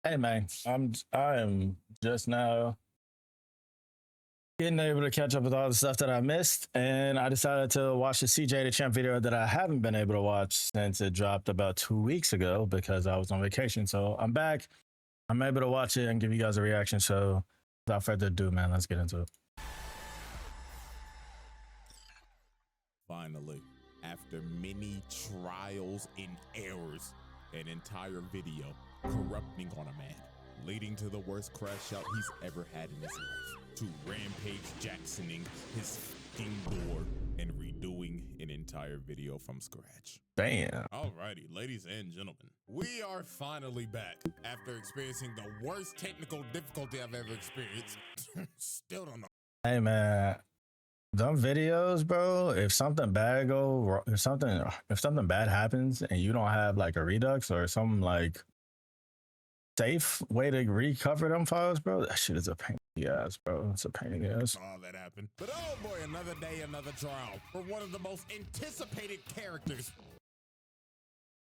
Hey man, I am just now getting able to catch up with all the stuff that I missed, and I decided to watch the CJ the Champ video that I haven't been able to watch since it dropped about 2 weeks ago because I was on vacation. So I'm back. I'm able to watch it and give you guys a reaction. So without further ado, man, let's get into it. Finally, after many trials and errors, an entire video corrupting on a man, leading to the worst crash out he's ever had in his life, to Rampage Jacksoning his fucking door and redoing an entire video from scratch. Damn. Alrighty, ladies and gentlemen, we are finally back after experiencing the worst technical difficulty I've ever experienced. Still don't know. Hey man, them videos, bro. If something bad if something bad happens and you don't have like a Redux or some like safe way to recover them files, bro, that shit is a pain in the ass, bro. It's a pain in the ass. All that happened. But oh boy, another day, another trial for one of the most anticipated characters.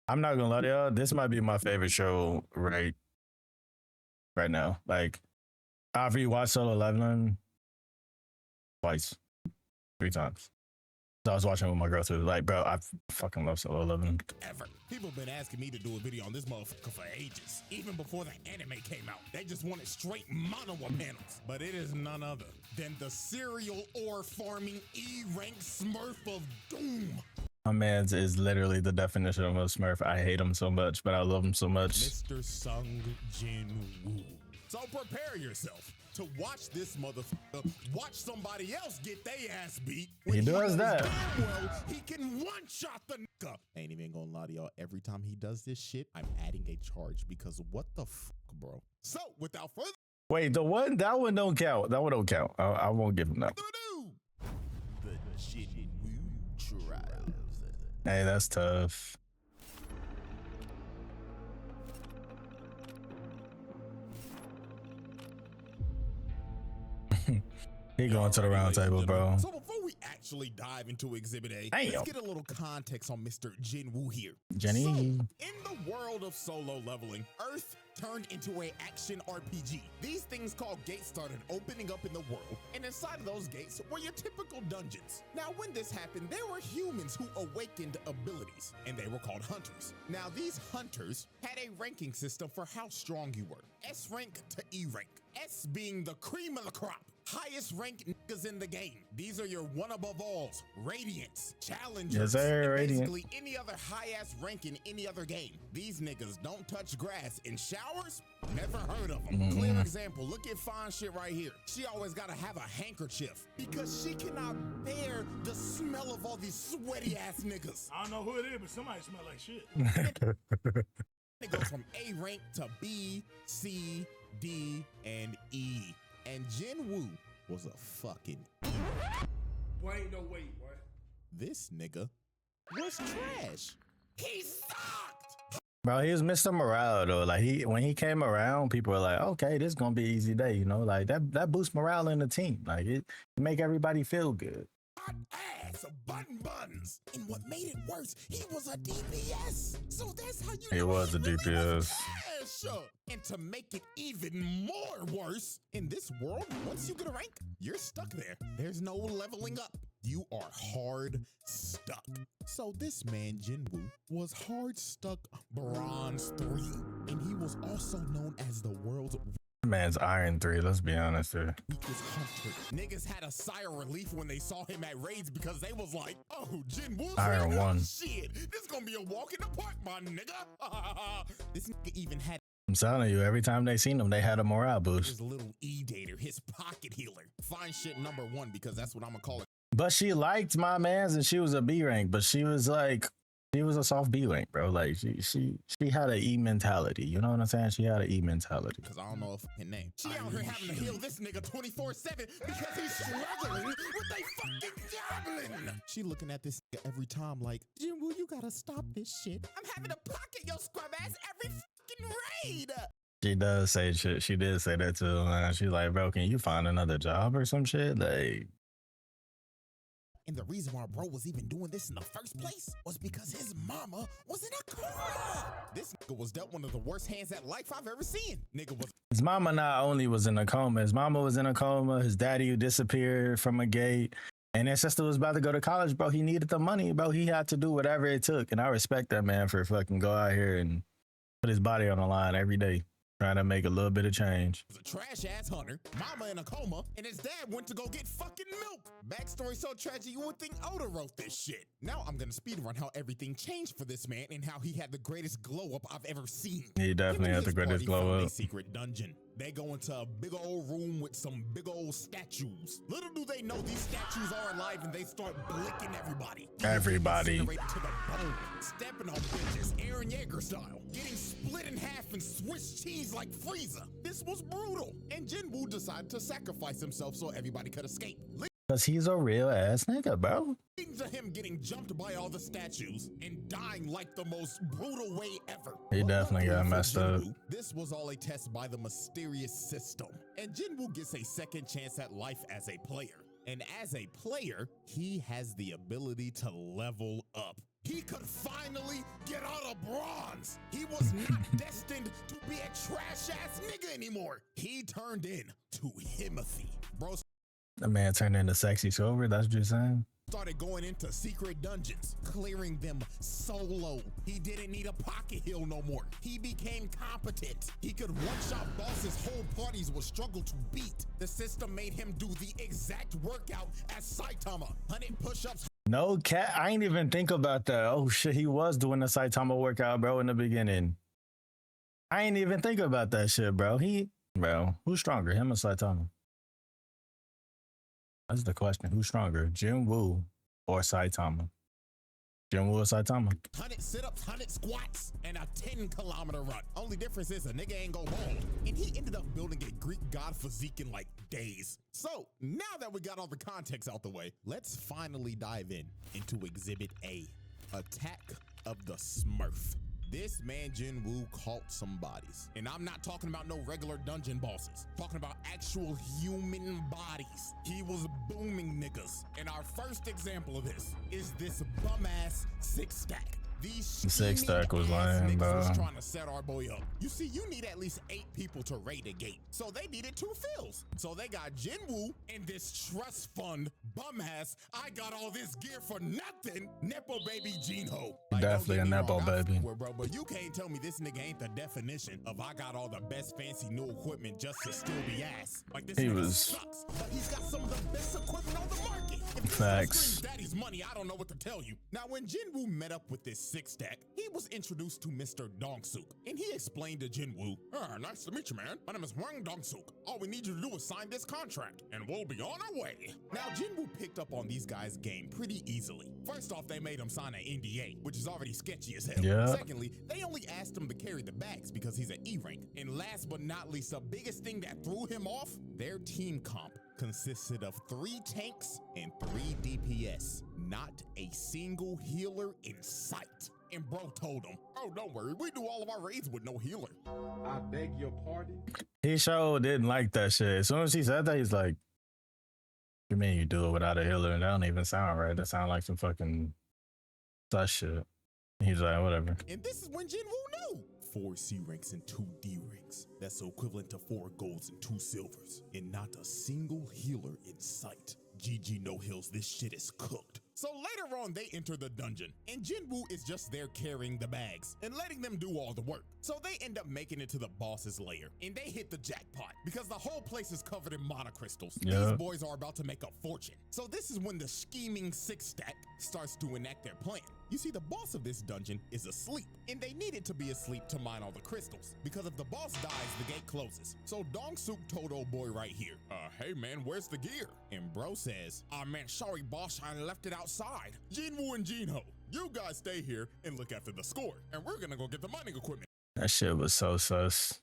I'm not gonna lie to y'all, this might be my favorite show right now. Like, I've rewatched Solo Leveling twice, 3 times. So I was watching with my girl too. Like, bro, I fucking love Solo Leveling. Ever. People have been asking me to do a video on this motherfucker for ages. Even before the anime came out. They just wanted straight mono panels. But it is none other than the serial ore farming E-rank Smurf of doom. My man's is literally the definition of a Smurf. I hate him so much, but I love him so much. Mr. Sung Jinwoo. So prepare yourself to watch this motherfucker watch somebody else get their ass beat. He does that. Well, he can one-shot the nigga. Ain't even gonna lie to y'all. Every time he does this shit, I'm adding a charge because what the fuck, bro? So without further Wait, that one don't count. That one don't count. I won't give him that. The Jinwoo trials. Hey, that's tough. He going to the round table, bro. So before we actually dive into Exhibit A, let's get a little context on Mr. Jinwoo here. Jenny. So, in the world of solo leveling, Earth turned into an action RPG. These things called gates started opening up in the world, and inside of those gates were your typical dungeons. Now, when this happened, there were humans who awakened abilities, and they were called hunters. Now, these hunters had a ranking system for how strong you were. S rank to E rank. S being the cream of the crop. Highest ranked niggas in the game. These are your one above alls, Radiants, Challengers, yes, sir, basically any other high-ass rank in any other game. These niggas don't touch grass. In showers, never heard of them. Clear example, look at fine shit right here. She always gotta have a handkerchief because she cannot bear the smell of all these sweaty ass niggas. I don't know who it is, but somebody smell like shit. It goes from A rank to B, C, D, and E. And Jinwoo was a fucking E. Boy, ain't no way, boy. This nigga was trash. He sucked. Bro, he was Mr. Morale though. Like when he came around, people were like, okay, this is gonna be an easy day, you know? Like that boosts morale in the team. Like it make everybody feel good. Hot ass, button buns. And what made it worse, he was a DPS. So that's how you He was a DPS. And to make it even more worse, in this world, once you get a rank, you're stuck there. There's no leveling up. You are hard stuck. So this man, Jinwoo, was hard stuck Bronze 3. And he was also known as the world's man's Iron 3, let's be honest here. weakest hunter. Niggas had a sigh of relief when they saw him at raids because they was like, oh, Jinwoo's Iron 1. Shit, this is gonna be a walk in the park, my nigga. This nigga even had I'm telling you, every time they seen him, they had a morale boost. his little E-dater, his pocket healer. Fine shit number 1 because that's what I'm gonna call it. But she liked my man's and she was a B rank, but she was like, she was a soft B rank, bro. Like she had an E mentality. You know what I'm saying? She had an E mentality. Because I don't know a fucking name. She out here having to heal this nigga 24/7 because he's struggling with a fucking goblin. She looking at this nigga every time like, Jinwoo, you gotta stop this shit. I'm having to pocket your scrub ass every fucking raid. She does say shit. She did say that too. She's like, bro, can you find another job or some shit? Like, And the reason why bro was even doing this in the first place was because his mama was in a coma. This nigga was dealt one of the worst hands at life I've ever seen. Nigga was His mama not only was in a coma, his mama was in a coma. His daddy disappeared from a gate. And his sister was about to go to college, bro. He needed the money, bro. He had to do whatever it took. And I respect that man for fucking go out here and put his body on the line every day, trying to make a little bit of change. a trash ass hunter, mama in a coma, and his dad went to go get fucking milk. Backstory so tragic you would think Oda wrote this shit. Now I'm gonna speedrun how everything changed for this man and how he had the greatest glow up I've ever seen. He definitely had the greatest glow up. Secret dungeon. They go into a big old room with some big old statues. Little do they know these statues are alive and they start blicking everybody. Everybody. To the bone, stepping on bitches, Aaron Yeager style, getting split in half and Swiss cheese like Frieza. This was brutal. And Jinwoo decided to sacrifice himself so everybody could escape. Because he's a real ass nigga, bro. Leading to him getting jumped by all the statues and dying like the most brutal way ever. He definitely got messed up. This was all a test by the mysterious system. And Jinwoo gets a second chance at life as a player. And as a player, he has the ability to level up. He could finally get out of bronze. He was not destined to be a trash ass nigga anymore. He turned in to Himothy. Bro, The man turned into sexy silver. That's what you're saying? started going into secret dungeons, clearing them solo. He didn't need a pocket heal no more. He became competent. He could one-shot bosses whole parties would struggle to beat. The system made him do the exact workout as Saitama. 100 push-ups. No cat. I ain't even think about that. Oh shit, he was doing the Saitama workout, bro, in the beginning. I ain't even think about that shit, bro. Bro, who's stronger, him or Saitama? That's the question. Who's stronger, Jinwoo or Saitama? Jinwoo or Saitama? 100 sit-ups, 100 squats, and a 10-kilometer run. Only difference is a nigga ain't go bald. And he ended up building a Greek god physique in like days. So now that we got all the context out the way, let's finally dive into Exhibit A, Attack of the Smurf. This man Jinwoo caught some bodies. And I'm not talking about no regular dungeon bosses. Talking about actual human bodies. He was booming niggas. And our first example of this is this bum-ass six-stack. These The six-stack was lame, niggas bro. was trying to set our boy up. You see, you need at least 8 people to raid a gate. So they needed 2 fills. So they got Jinwoo and this trust fund bum-ass, I got all this gear for nothing, Nepo baby Jinho. Definitely a Nepo baby. Bro, but you can't tell me this nigga ain't the definition of I got all the best fancy new equipment just to still be ass. Like this He nigga was- sucks, but he's got some of the best equipment on the market. If this Facts. screams daddy's money, I don't know what to tell you. Now, when Jinwoo met up with this six-stack, he was introduced to Mr. Dongsuk, and he explained to Jinwoo, nice to meet you, man. My name is Wang Dongsuk. All we need you to do is sign this contract, and we'll be on our way. Now, Jinwoo picked up on these guys' game pretty easily. First off, they made him sign an NDA, which is already sketchy as hell. Yeah. Secondly, they only asked him to carry the bags because he's an E rank. And last but not least, the biggest thing that threw him off, their team comp consisted of 3 tanks and 3 DPS. Not a single healer in sight. And bro told him, oh, don't worry, we do all of our raids with no healer. I beg your pardon. He sure didn't like that shit. As soon as he said that, he's like, "You mean you do it without a healer?" And that don't even sound right. That sound like some fucking sus shit. He's like, whatever. And this is when Jinwoo knew. 4 C ranks and 2 D ranks. That's equivalent to 4 golds and 2 silvers. And not a single healer in sight. GG no heals, this shit is cooked. So later on, they enter the dungeon, and Jinwoo is just there carrying the bags and letting them do all the work. So they end up making it to the boss's lair, and they hit the jackpot because the whole place is covered in monocrystals. Yeah. These boys are about to make a fortune. So this is when the scheming six-stack starts to enact their plan. You see, the boss of this dungeon is asleep, and they needed to be asleep to mine all the crystals, because if the boss dies, the gate closes. So Dongsuk told old boy right here, hey man, where's the gear? And bro says, man, sorry boss, I left it outside. Jinwoo and Jinho, you guys stay here and look after the score, and we're gonna go get the mining equipment. That shit was so sus.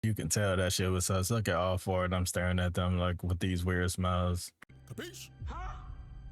You can tell that shit was sus. Look at all 4 of them staring at them like with these weird smiles. Capiche? Huh?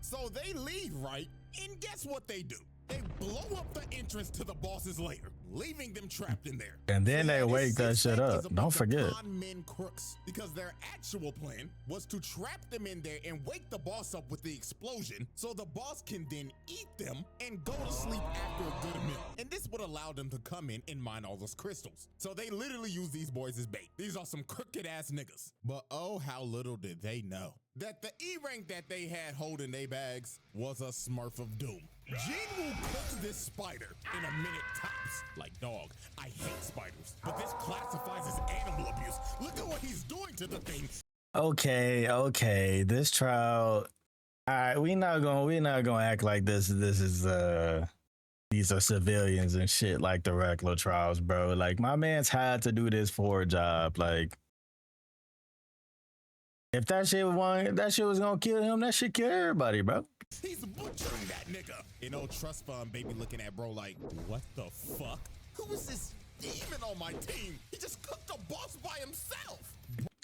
So they leave, right? And guess what they do? They blow up the entrance to the boss's lair. leaving them trapped in there. And then they this wake that shit six-pack up. is a Don't bunch of forget. con men crooks, because their actual plan was to trap them in there and wake the boss up with the explosion so the boss can then eat them and go to sleep after a good meal. And this would allow them to come in and mine all those crystals. So they literally use these boys as bait. These are some crooked ass niggas. But oh, how little did they know that the E rank that they had holding their bags was a Smurf of Doom. Jinwoo cooked this spider in a minute tops. Like, dog, I hate spiders, but this classifies as animal abuse. Look at what he's doing to the thing. Okay. This trial. All right, we not gonna act like this is these are civilians and shit like the regular trials, bro. Like, my man's had to do this for a job. Like, if that shit was gonna kill him, that shit kill everybody, bro. He's butchering that nigga. You know, trust fund baby looking at bro like, what the fuck? Who is this demon on my team? He just cooked a boss by himself.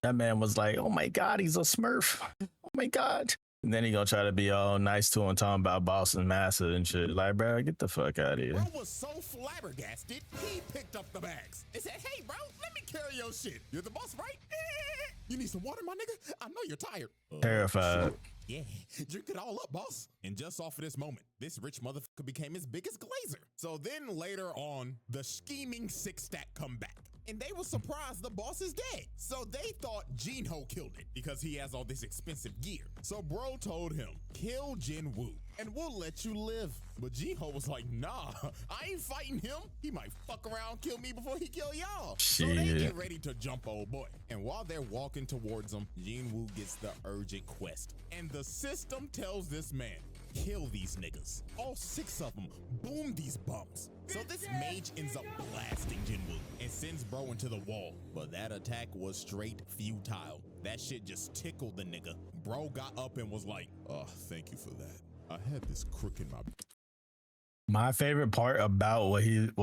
That man was like, oh my God, he's a Smurf. Oh my God. And then he gonna try to be all nice to him, talking about boss and master and shit. Like, bro, get the fuck out of here. Bro was so flabbergasted, he picked up the bags and said, hey, bro, let me carry your shit. You're the boss, right? You need some water, my nigga? I know you're tired. Terrified. Sure. Yeah, drink it all up, boss. And just off of this moment, this rich motherfucker became his biggest glazer. So then later on, the scheming six-stack come back. And they were surprised the boss is dead. So they thought Jinwoo killed it because he has all this expensive gear. So bro told him, kill Jinwoo and we'll let you live. But Jinwoo was like, nah, I ain't fighting him. He might fuck around, kill me before he kill y'all. So they get ready to jump old boy. And while they're walking towards him, Jinwoo gets the urgent quest. And the system tells this man, kill these niggas. All 6 of them. Boom these bums. So this mage ends up blasting Jinwoo and sends bro into the wall. But that attack was straight futile. That shit just tickled the nigga. Bro got up and was like, oh, thank you for that. I had this crook in my favorite part about what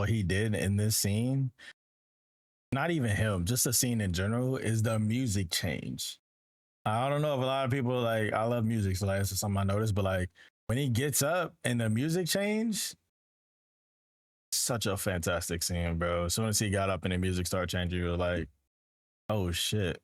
he did in this scene, not even him, just the scene in general, is the music change. I don't know if a lot of people like, I love music, so that's something I noticed, but like when he gets up and the music change, such a fantastic scene, bro. As soon as he got up and the music started changing, you were like, oh shit,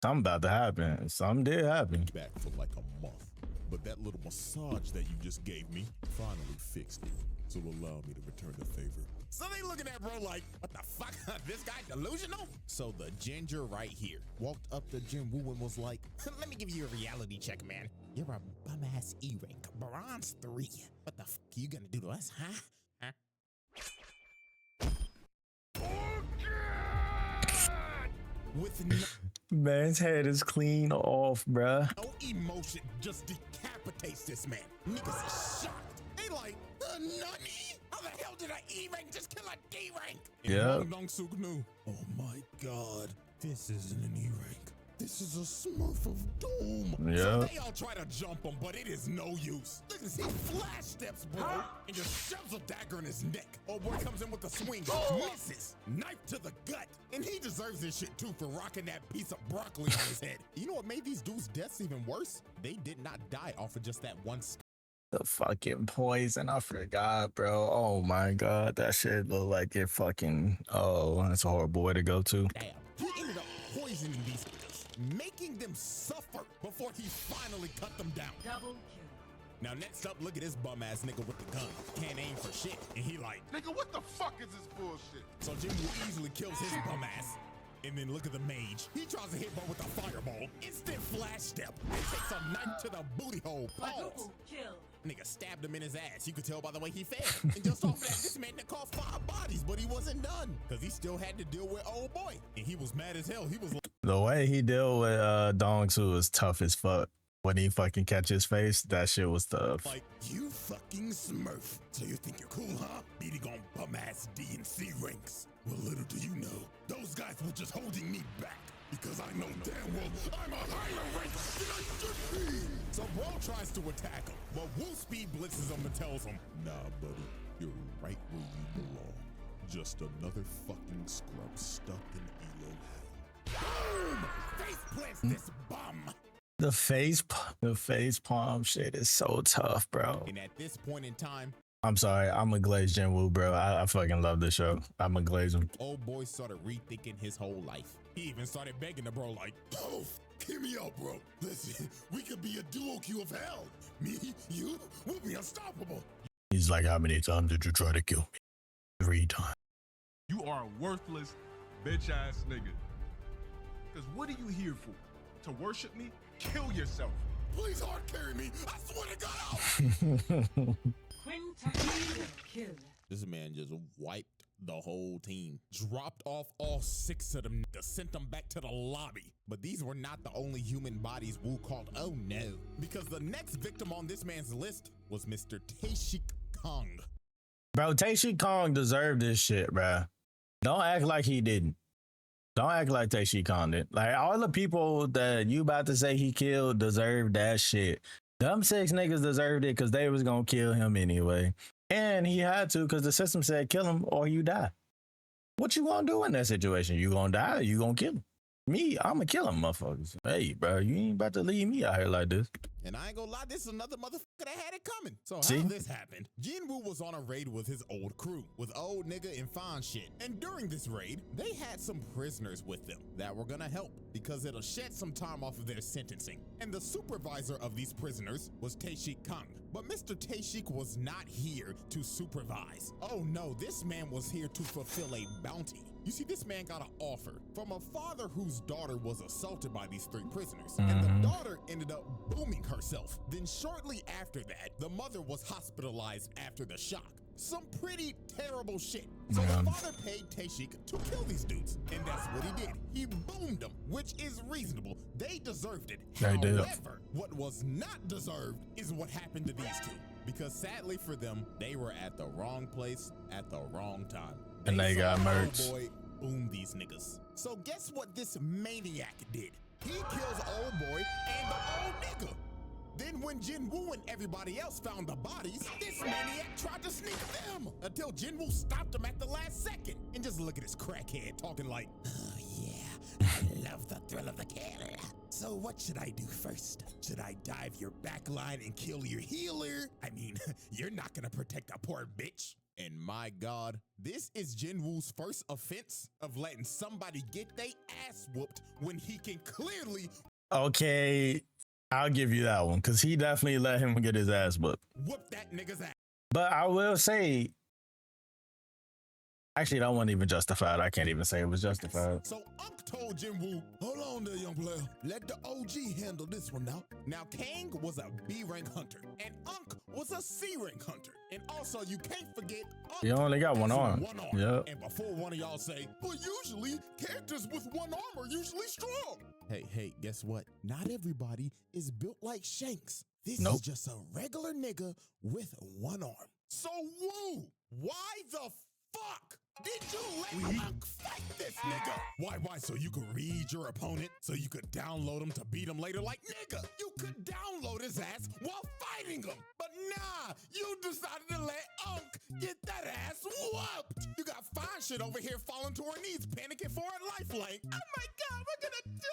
something about to happen. Something did happen. Back for like a month, but that little massage that you just gave me finally fixed it. So allow me to return the favor. So they looking at bro like, what the fuck? This guy delusional? So the ginger right here walked up to Jinwoo and was like, let me give you a reality check, man. You're a bum-ass E-rank, bronze 3. What the fuck are you gonna do to us, huh? With no Man's head is clean off, bruh. emotion, just decapitates this man. Niggas is shocked. They like, nani? How the hell did an E-rank just kill a D-rank? Yeah. Dong-Suk knew, oh my God, this isn't an E-rank. This is a Smurf of Doom. Yeah. So they all try to jump him, but it is no use. Look at this, he flash steps, bro, and just shoves a dagger in his neck. Oh boy comes in with the swing, misses, knife to the gut. And he deserves this shit too for rocking that piece of broccoli on his head. You know what made these dudes' deaths even worse? They did not die off of just that one The fucking poison, I forgot, bro. Oh my God, that shit look like it fucking, oh, that's a horrible way to go to. stab. He ended up poisoning these niggas, making them suffer before he finally cut them down. Double kill. Now next up, look at this bum ass nigga with the gun. Can't aim for shit. And he like, Nigga, what the fuck is this bullshit? so Jinwoo easily kills his bum ass. And then look at the mage. He tries to hit bro with a fireball. Instant flash step. And takes a knife to the booty hole. Pause. Double kill. Nigga stabbed him in his ass. You could tell by the way he fell. And just off that, this man that caused 5 bodies, but he wasn't done. Cause he still had to deal with old boy. And he was mad as hell. He was like, The way he dealt with Dong-Soo is tough as fuck. When he fucking catch his face, that shit was tough. you fucking Smurf. So you think you're cool, huh? Beating on bum ass D and C ranks. Well, little do you know, those guys were just holding me back. Because I know damn well I'm a higher rank than I should be. So bro tries to attack him, but Woo Speed blitzes him and tells him, nah, buddy, you're right where you belong. Just another fucking scrub stuck in elo hell. Boom! Face plants this bum. The face palm shit is so tough, bro. And at this point in time, I'm sorry. I'm a glaze Jinwoo, bro. I fucking love this show. I'm a glaze him. Old boy started rethinking his whole life. He even started begging the bro like, oh, hear me out, bro. Listen, we could be a duo queue of hell. Me, you, we'll be unstoppable. He's like, how many times did you try to kill me? 3 times. You are a worthless, bitch ass nigga. Because what are you here for? To worship me? Kill yourself. Please hard carry me. I swear to God. Kill. This man just wiped the whole team. Dropped off all 6 of them niggas, sent them back to the lobby. But these were not the only human bodies Wu called oh no. Because the next victim on this man's list was Mr. Taeshik Kong. Bro, Taeshik Kong deserved this shit, bro. Don't act like he didn't. Don't act like Taeshik Kong did. Like, all the people that you about to say he killed deserved that shit. Them 6 niggas deserved it because they was gonna kill him anyway. And he had to because the system said kill him or you die. What you gonna do in that situation? You gonna die or you gonna kill him? Me, I'm gonna kill him, motherfuckers. Hey, bro, you ain't about to leave me out here like this. And I ain't gonna lie, this is another motherfucker that had it coming. So See? how this happened? Jinwoo was on a raid with his old crew, with old nigga and fine shit. And during this raid, they had some prisoners with them that were gonna help because it'll shed some time off of their sentencing. And the supervisor of these prisoners was Taeshik Kong. But Mr. Taeshik was not here to supervise. Oh no, this man was here to fulfill a bounty. You see, this man got an offer from a father whose daughter was assaulted by these 3 prisoners. And the daughter ended up booming herself. Then shortly after that, the mother was hospitalized after the shock. Some pretty terrible shit. So the father paid Taeshik to kill these dudes. And that's what he did. He boomed them, which is reasonable. They deserved it. They did. However, what was not deserved is what happened to these 2. Because sadly for them, they were at the wrong place at the wrong time. And they got saw murked. Old boy boom these niggas. So guess what this maniac did? He kills old boy and the old nigga. Then when Jinwoo and everybody else found the bodies, this maniac tried to sneak them until Jinwoo stopped him at the last second. And just look at this crackhead talking like, oh yeah, I love the thrill of the kill. So what should I do first? Should I dive your back line and kill your healer? I mean, you're not gonna protect a poor bitch. And my God, this is Jinwoo's first offense of letting somebody get their ass whooped when he can clearly Okay, I'll give you that one because he definitely let him get his ass whooped. whoop that nigga's ass. But I will say, actually, that wasn't even justified. I can't even say it was justified. So Unk told Jinwoo, hold on there, young player. Let the OG handle this one now. Now, Kang was a B rank hunter, and Unk was a C rank hunter. And also, you can't forget, Unk You only got one has arm. Yep. And before one of y'all say, but usually characters with one arm are usually strong. Hey, guess what? Not everybody is built like Shanks. This is just a regular nigga with one arm. So Woo, why the fuck did you let Unk fight this nigga? Why? So you could read your opponent, so you could download him to beat him later? Like, nigga, you could download his ass while fighting him. But nah, you decided to let Unk get that ass whooped. You got fine shit over here falling to her knees, panicking for her lifeline. Oh my God, we're gonna die.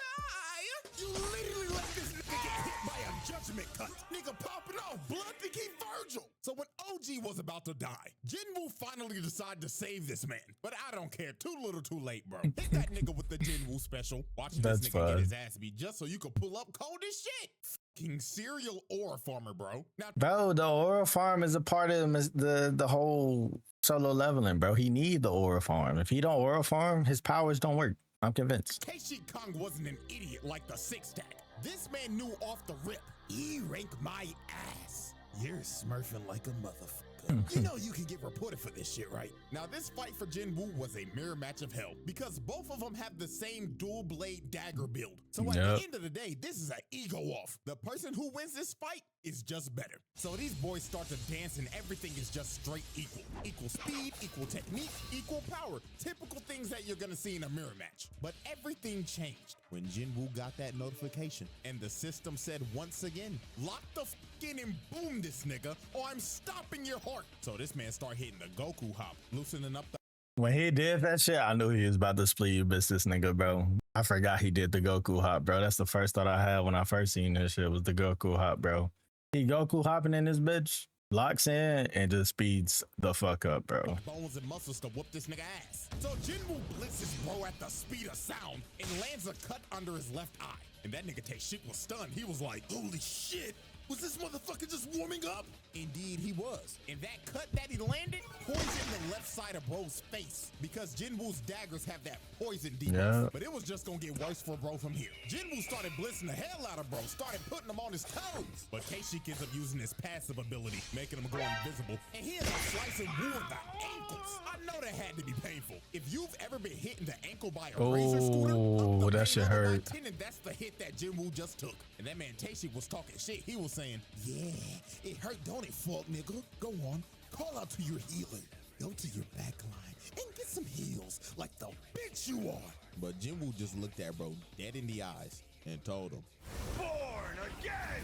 You literally let this nigga get hit by a judgment cut. Nigga popping off blood to keep Virgil. So when OG was about to die, Jinwoo finally decided to save this man. But I don't care. Too little, too late, bro. Hit that nigga with the Jinwoo special. Watching this nigga get his ass beat just so you could pull up cold as shit. Fucking serial aura farmer, bro. Now, Bro, the aura farm is a part of the whole solo leveling, bro. He need the aura farm. If he don't aura farm, his powers don't work. I'm convinced. Taeshik Kong wasn't an idiot like the 6-stack. This man knew off the rip. He ranked my ass. You're smurfing like a motherfucker. You know you can get reported for this shit, right? Now, this fight for Jinwoo was a mirror match of hell because both of them have the same dual blade dagger build. So at the end of the day, this is an ego off. The person who wins this fight is just better. So these boys start to dance and everything is just straight equal. Equal speed, equal technique, equal power. Typical things that you're gonna see in a mirror match. But everything changed when Jinwoo got that notification and the system said once again, lock the f in and boom this nigga or I'm stopping your heart. So this man started hitting the Goku hop, loosening up the When he did that shit, I knew he was about to split you bitch this nigga, bro. I forgot he did the Goku hop, bro. That's the first thought I had when I first seen this shit was the Goku hop, bro. He Goku hopping in this bitch. locks in and just speeds the fuck up, bro. Bones and muscles to whoop this nigga ass. So Jinwoo blitzes bro at the speed of sound and lands a cut under his left eye. And that nigga Taeshik was stunned. He was like, holy shit. Was this motherfucker just warming up? Indeed, he was. And that cut that he landed poisoned the left side of bro's face because Jinwoo's daggers have that poison defense. Yeah. But it was just gonna get worse for bro from here. Jinwoo started blitzing the hell out of bro, started putting him on his toes. But Taeshik ends up using his passive ability, making him go invisible. And he ends up slicing Woo in the ankles. I know that had to be painful. If you've ever been hit in the ankle by a razor scooter, Oh, up the that shit pain level by hurt. 10, and that's the hit that Jinwoo just took. And that man Taeshik was talking shit. He was saying, yeah, it hurt, don't it, fuck nigga? Go on, call out to your healer. Go to your back line and get some heals like the bitch you are. But Jinwoo just looked at bro dead in the eyes and told him, born again.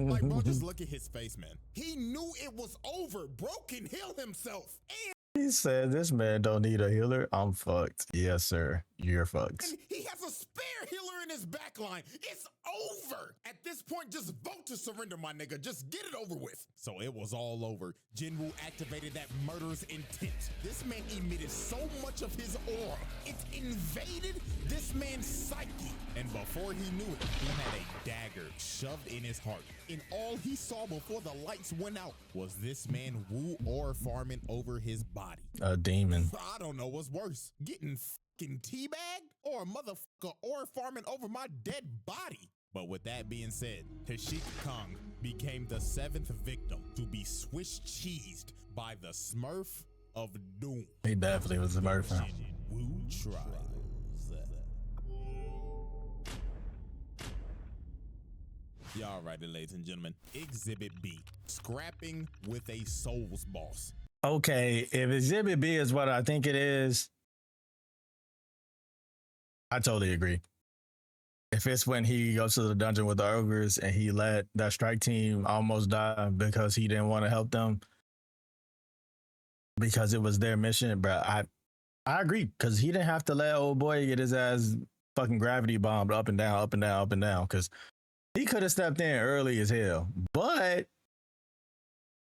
Like, bro, just look at his face, man. He knew it was over. Bro can heal himself. And He said, "This man don't need a healer. I'm fucked." Yes, sir. You're fucked. And he has a spare healer in his backline. It's over. At this point, just vote to surrender, my nigga. Just get it over with. So it was all over. Jinwoo activated that murderous intent. This man emitted so much of his aura. It invaded this man's psyche. And before he knew it, he had a dagger shoved in his heart. And all he saw before the lights went out was this man Woo aura farming over his body. A demon. I don't know what's worse, getting fucking teabagged or a motherfucker or farming over my dead body. But with that being said, Taeshik Kong became the 7th victim to be Swiss cheesed by the Smurf of Doom. He definitely was a murderer. Jinwoo Trials. Y'all right, ladies and gentlemen. Exhibit B, scrapping with a Souls boss. Okay, if Exhibit B is what I think it is, I totally agree. If it's when he goes to the dungeon with the ogres and he let that strike team almost die because he didn't want to help them because it was their mission, bro, I agree, because he didn't have to let old boy get his ass fucking gravity bombed up and down, up and down, up and down, because he could have stepped in early as hell. But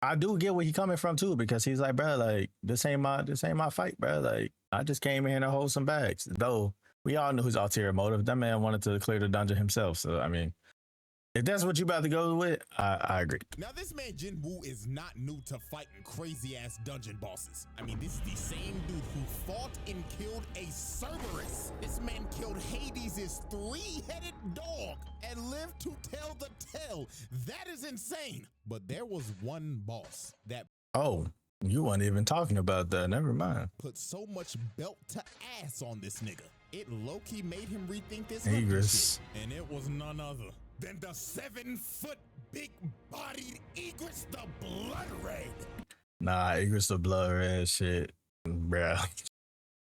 I do get where he coming from too, because he's like, bro, like this ain't my fight, bro. Like I just came in to hold some bags. Though we all knew his ulterior motive. That man wanted to clear the dungeon himself. So I mean, if that's what you about to go with, I agree. Now, this man Jinwoo is not new to fighting crazy-ass dungeon bosses. I mean, this is the same dude who fought and killed a Cerberus. This man killed Hades' 3-headed dog and lived to tell the tale. That is insane. But there was one boss that Oh, you weren't even talking about that. Never mind. put so much belt to ass on this nigga. It low-key made him rethink this Igris. shit. And it was none other than the 7-foot big-bodied Igris the Blood Red. Nah, Igris the blood red shit, bruh.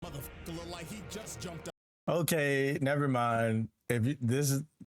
Motherfucker look like he just jumped Okay, never mind. If you,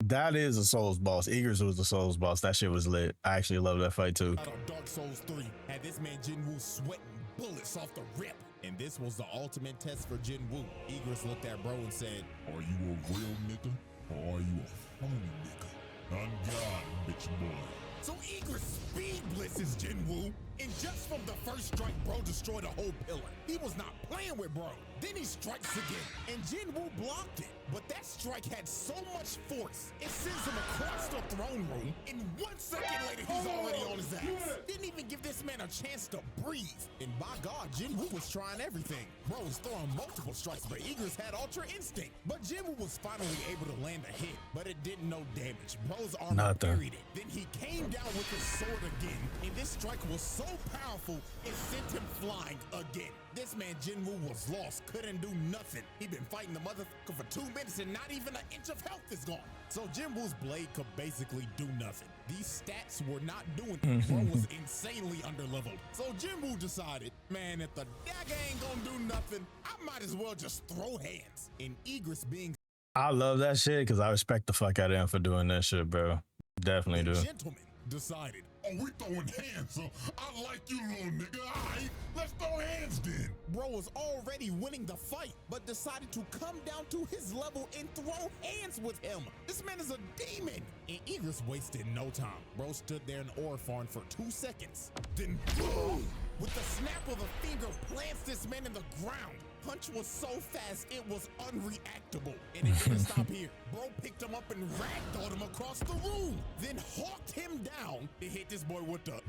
that is a Souls boss. Igris was the Souls boss. That shit was lit. I actually love that fight too. out of Dark Souls 3. Had this man Jinwoo sweating bullets off the rip. And this was the ultimate test for Jinwoo. Igris looked at bro and said, Are you a real nigga or are you a phony nigga? On God, bitch boy. So Igris speed blitzes Jinwoo, and just from the first strike, bro destroyed a whole pillar. He was not playing with bro. Then he strikes again, and Jinwoo blocked it. But that strike had so much force, it sends him across the throne room, and 1 second later, he's already on his ass. Didn't even give this man a chance to breathe. And by God, Jinwoo was trying everything. Bro was throwing multiple strikes, but Igris had Ultra Instinct. But Jinwoo was finally able to land a hit, but it did no damage. Bro's armor Nothing. buried it. Then he came down with his sword again, and this strike was so powerful, it sent him flying again. This man Jinwoo was lost, couldn't do nothing. He'd been fighting the motherfucker for 2 minutes and not even an inch of health is gone. So Jinwoo's blade could basically do nothing. These stats were not doing it. Bro was insanely underleveled. So Jinwoo decided, man, if the dagger ain't gonna do nothing, I might as well just throw hands. And Igris being I love that shit because I respect the fuck out of him for doing that shit, bro. Definitely the do. gentleman decided, Oh, we throwing hands, so I like you, little nigga. All right, let's throw hands then. Bro was already winning the fight, but decided to come down to his level and throw hands with him. This man is a demon. And Egress wasted no time. Bro stood there in Orphan for 2 seconds. Then boom! With the snap of a finger, plants this man in the ground. Punch was so fast, it was unreactable. And it didn't stop here. Bro picked him up and ragdolled him across the room. Then hawked him down. They hit this boy with the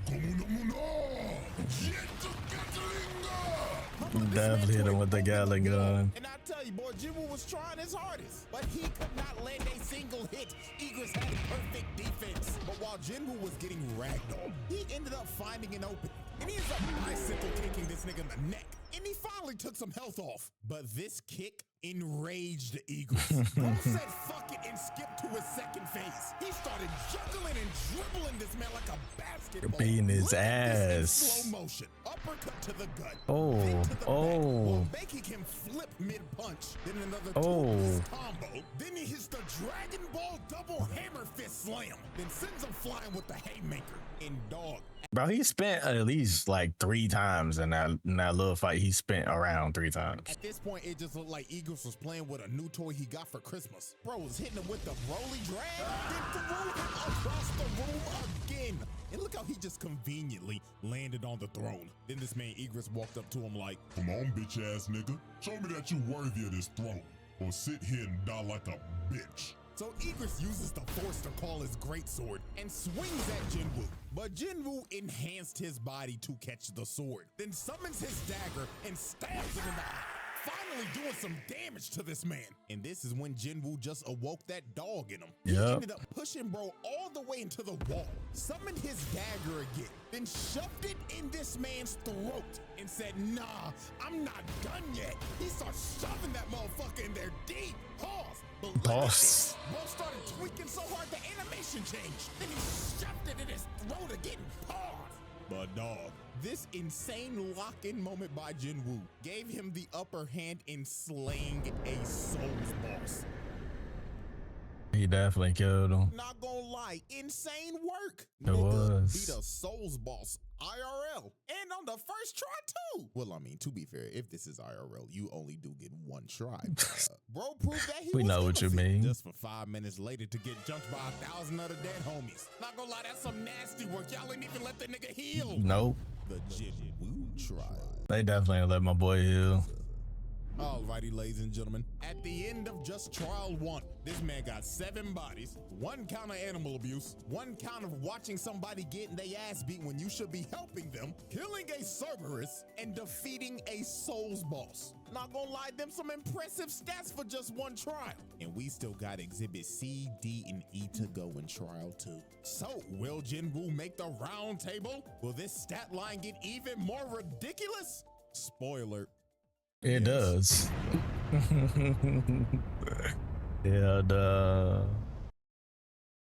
Definitely hit him with the Gatling gun. And I tell you, boy, Jinwoo was trying his hardest, but he could not land a single hit. Egress had perfect defense. But while Jinwoo was getting ragdolled, he ended up finding an opening. And he ends up bicycle kicking this nigga in the neck. And he finally took some health off. But this kick enraged Egress. Bro said fuck it and skipped to his second phase. He started juggling and dribbling this man like a basketball. Beating his Look at this in ass. slow motion. Uppercut to the gut. Oh, then to the back, oh. while making him flip mid-punch. Then another Oh. two-piece combo. Then he hits the Dragon Ball double hammer fist slam. Then sends him flying with the haymaker. And dog, Bro, he spent at least like 3 times in that little fight. He spent around 3 times. at this point, it just looked like Eagles was playing with a new toy he got for Christmas. Bro was hitting him with the Broly drag, then threw him across the room again. And look how he just conveniently landed on the throne. Then this man Egress walked up to him like, "Come on, bitch ass nigga. Show me that you worthy of this throne. Or sit here and die like a bitch." So Egress uses the force to call his greatsword and swings at Jinwoo. But Jinwoo enhanced his body to catch the sword, then summons his dagger and stabs him in the eye, finally doing some damage to this man. And this is when Jinwoo just awoke that dog in him. He Yep. ended up pushing bro all the way into the wall, summoned his dagger again, then shoved it in this man's throat and said, "Nah, I'm not done yet." He starts shoving that motherfucker in there deep. Pause. But look at Pause. this. Bro started tweaking so hard the animation changed. Then he shoved it in his throat again. Pause. But dog, this insane lock-in moment by Jinwoo gave him the upper hand in slaying a Souls boss. He definitely killed him. Not gonna lie, insane work. It was. Beat a Souls boss IRL and on the first try too. Well, I mean, to be fair, if this is IRL, you only do get one try. Bro proved that he We was know what you innocent, mean. just for 5 minutes later to get jumped by 1,000 other dead homies. Not gonna lie, that's some nasty work. Y'all ain't even let the nigga heal. Nope. The Jinwoo trial. They definitely let my boy heal. Alrighty, ladies and gentlemen, at the end of just trial 1, this man got 7 bodies, 1 count of animal abuse, 1 count of watching somebody getting their ass beat when you should be helping them, killing a Cerberus, and defeating a Souls boss. Not gonna lie, them some impressive stats for just 1 trial. And we still got exhibit C, D, and E to go in trial 2. So, will Jinwoo make the round table? Will this stat line get even more ridiculous? Spoiler. It does. Yeah,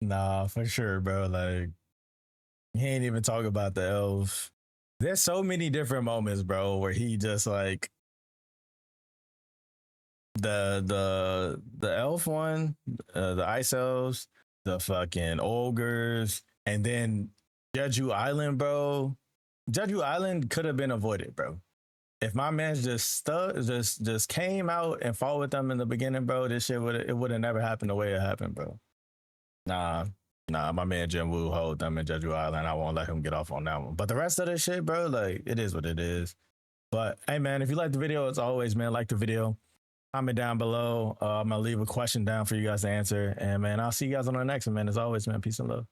nah, for sure, bro. Like, he ain't even talk about the elf. There's so many different moments, bro, where he just like the elf one, the ice elves, the fucking ogres, and then Jeju Island, bro. Jeju Island could have been avoided, bro. If my man just came out and fought with them in the beginning, bro, this shit would have never happened the way it happened, bro. Nah, my man Jinwoo hold them in Jeju Island. I won't let him get off on that one. But the rest of this shit, bro, like, it is what it is. But hey, man, if you like the video, as always, man, like the video, comment down below. I'm gonna leave a question down for you guys to answer. And man, I'll see you guys on the next one, man. As always, man, peace and love.